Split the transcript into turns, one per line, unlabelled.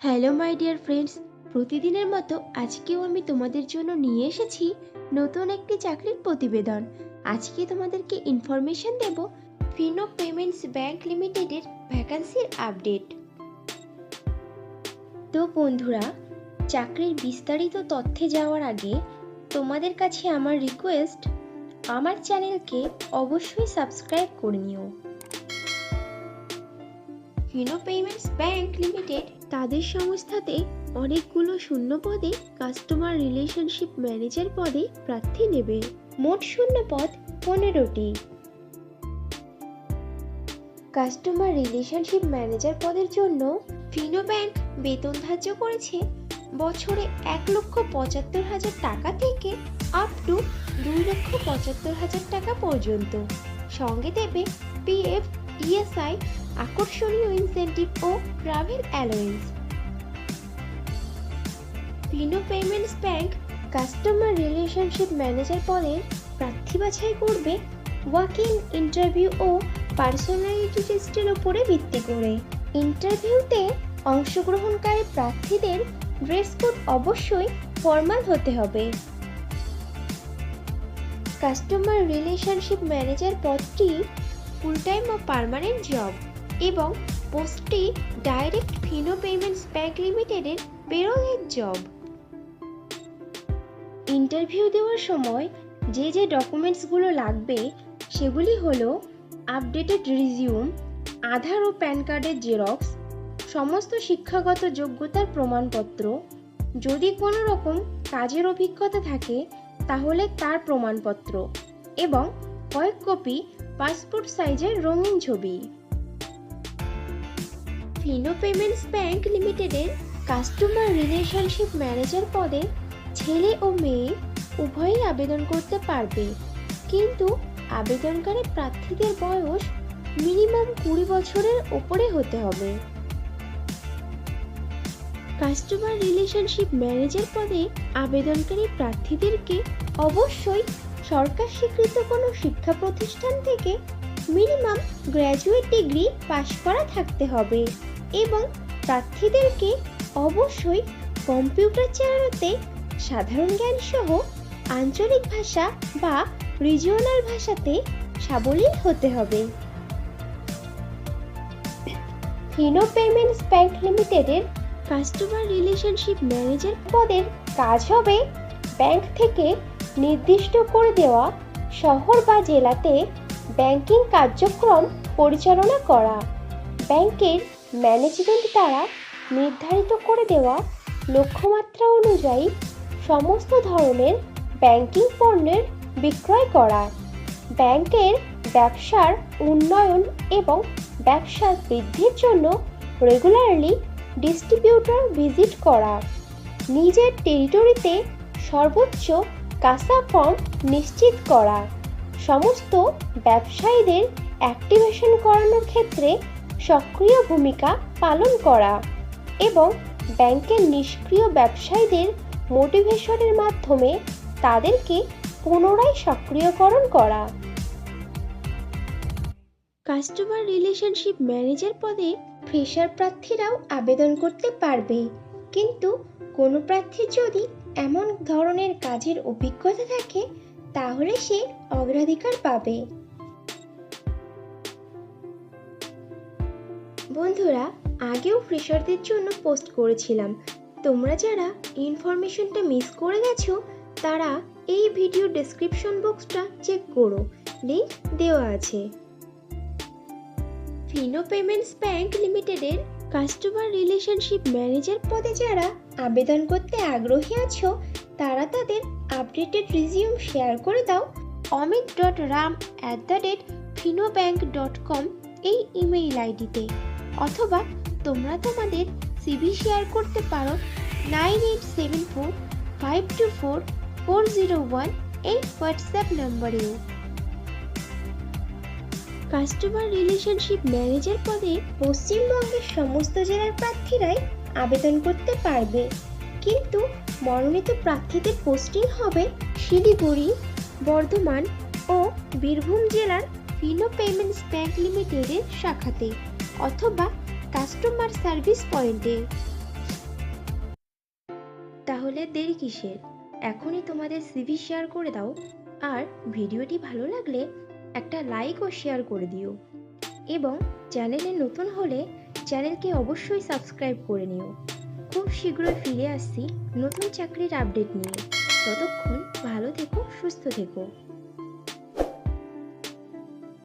Hello my dear friends, প্রতিদিনের মতো আজকেও আমি তোমাদের জন্য নিয়ে এসেছি নতুন একটি চাকরির প্রতিবেদন। আজকে তোমাদেরকে ইনফরমেশন দেব ফিনো পেমেন্টস ব্যাংক লিমিটেডের ভ্যাকান্সির আপডেট। তো বন্ধুরা, চাকরির বিস্তারিত তথ্যে যাওয়ার আগে তোমাদের কাছে আমার রিকোয়েস্ট, আমার চ্যানেলকে অবশ্যই সাবস্ক্রাইব করে নিও। ফিনো পেমেন্টস ব্যাংক লিমিটেড তাদের সংস্থাতে অনেকগুলো শূন্য পদে কাস্টমার রিলেশনশিপ ম্যানেজার পদে প্রার্থী নেবে। মোট শূন্য পদ 15টি। কাস্টমার রিলেশনশিপ ম্যানেজার পদের জন্য ফিনো ব্যাংক বেতন ধার্য করেছে বছরে 1,75,000 টাকা থেকে আপ টু 2,75,000 টাকা পর্যন্ত। সঙ্গে দেবে পিএফ, ইএসআই, আকর্ষণীয় ইনসেন্টিভ ও travel allowance. Fino payments bank customer relationship manager পদের প্রার্থী বাছাই করবে ওয়াক ইন ইন্টারভিউ ও পার্সোনালিটি টেস্টের উপরে ভিত্তি করে। ইন্টারভিউতে অংশগ্রহণকারী প্রার্থীদের ড্রেস কোড অবশ্যই ফর্মাল হতে হবে। কাস্টমার রিলেশনশিপ ম্যানেজার পদটি ফুল টাইম ও পার্মানেন্ট জব এবং পোস্টটি ডাইরেক্ট ফিনো পেমেন্টস ব্যাংক লিমিটেডের পেরোলের জব। ইন্টারভিউ দেওয়ার সময় যে ডকুমেন্টসগুলো লাগবে সেগুলি হলো আপডেটেড রিজিউম, আধার ও প্যান কার্ডের জেরক্স, সমস্ত শিক্ষাগত যোগ্যতার প্রমাণপত্র, যদি কোনো রকম কাজের অভিজ্ঞতা থাকে তাহলে তার প্রমাণপত্র এবং কয়েক কপি পাসপোর্ট সাইজের রঙিন ছবি। ফিনো পেমেন্টস ব্যাংক লিমিটেডের কাস্টমার রিলেশনশিপ ম্যানেজার পদে ছেলে ও মেয়ে উভয়ই আবেদন করতে পারবে, কিন্তু আবেদনকারী প্রার্থীদের বয়স মিনিমাম 20 বছরের ওপরে হতে হবে। কাস্টমার রিলেশনশিপ ম্যানেজার পদে আবেদনকারী প্রার্থীদেরকে অবশ্যই সরকার স্বীকৃত কোনো শিক্ষা প্রতিষ্ঠান থেকে মিনিমাম গ্র্যাজুয়েট ডিগ্রি পাশ করা থাকতে হবে এবং প্রার্থীদেরকে অবশ্যই কম্পিউটার চালানোতে সাধারণ জ্ঞান সহ আঞ্চলিক ভাষা বা রিজিওনাল ভাষাতে সাবলীল হতে হবে। ফিনো পেমেন্টস ব্যাংক লিমিটেডের কাস্টমার রিলেশনশিপ ম্যানেজার পদের কাজ হবে ব্যাংক থেকে নির্দিষ্ট করে দেওয়া শহর বা জেলাতে ব্যাংকিং কার্যক্রম পরিচালনা করা, ব্যাংকের ম্যানেজমেন্ট দ্বারা নির্ধারিত করে দেওয়া লক্ষ্যমাত্রা অনুযায়ী সমস্ত ধরনের ব্যাংকিং পণ্যের বিক্রয় করা, ব্যাংকের ব্যবসার উন্নয়ন এবং ব্যবসার বৃদ্ধির জন্য রেগুলারলি ডিস্ট্রিবিউটর ভিজিট করা, নিজের টেরিটরিতে সর্বোচ্চ কাঁচা ফর্ম নিশ্চিত করা, সমস্ত ব্যবসায়ীদের অ্যাক্টিভেশন করানোর ক্ষেত্রে সক্রিয় ভূমিকা পালন করা এবং ব্যাংকের নিষ্ক্রিয় ব্যবসায়ীদের মোটিভেশনের মাধ্যমে তাদেরকে পুনরায় সক্রিয়করণ করা। কাস্টমার রিলেশনশিপ ম্যানেজার পদে ফ্রেশার প্রার্থীরাও আবেদন করতে পারবে, কিন্তু কোনো প্রার্থীর যদি এমন ধরনের কাজের অভিজ্ঞতা থাকে তাহলে সে অগ্রাধিকার পাবে। বন্ধুরা, আগেও ফ্রেশারদের জন্য পোস্ট করেছিলাম, তোমরা যারা ইনফরমেশনটা মিস করে গেছো তারা এই ভিডিও ডেসক্রিপশন বক্সটা চেক করো, লিংক দেওয়া আছে। ফিনো পেমেন্টস ব্যাংক লিমিটেডের কাস্টমার রিলেশনশিপ ম্যানেজার পদে যারা আবেদন করতে আগ্রহী আছো তারা তাদের আপডেটেড রিজিউম শেয়ার করে দাও amit.ram@finobank.com এই ইমেইল আইডিতে, অথবা তোমরা তোমাদের সিভি শেয়ার করতে পারো 9874524401 এই হোয়াটসঅ্যাপ নম্বরেও। কাস্টমার রিলেশনশিপ ম্যানেজার পদে পশ্চিমবঙ্গের সমস্ত জেলার প্রার্থীরাই আবেদন করতে পারবে, কিন্তু মনোনীত প্রার্থীদের পোস্টিং হবে শিলিগুড়ি, বর্ধমান ও বীরভূম জেলার ফিনো পেমেন্টস ব্যাংক লিমিটেডের শাখাতে অথবা কাস্টমার সার্ভিস পয়েন্টে। তাহলে দেরি কিসের? এখনই তোমাদের সিভি শেয়ার করে দাও, আর ভিডিওটি ভালো লাগলে একটা লাইক ও শেয়ার করে দিও, এবং চ্যানেলে নতুন হলে চ্যানেলকে অবশ্যই সাবস্ক্রাইব করে নিও। খুব শীঘ্রই ফিরে আসছি নতুন চাকরির আপডেট নিয়ে। ততক্ষণ ভালো থেকো, সুস্থ থেকো।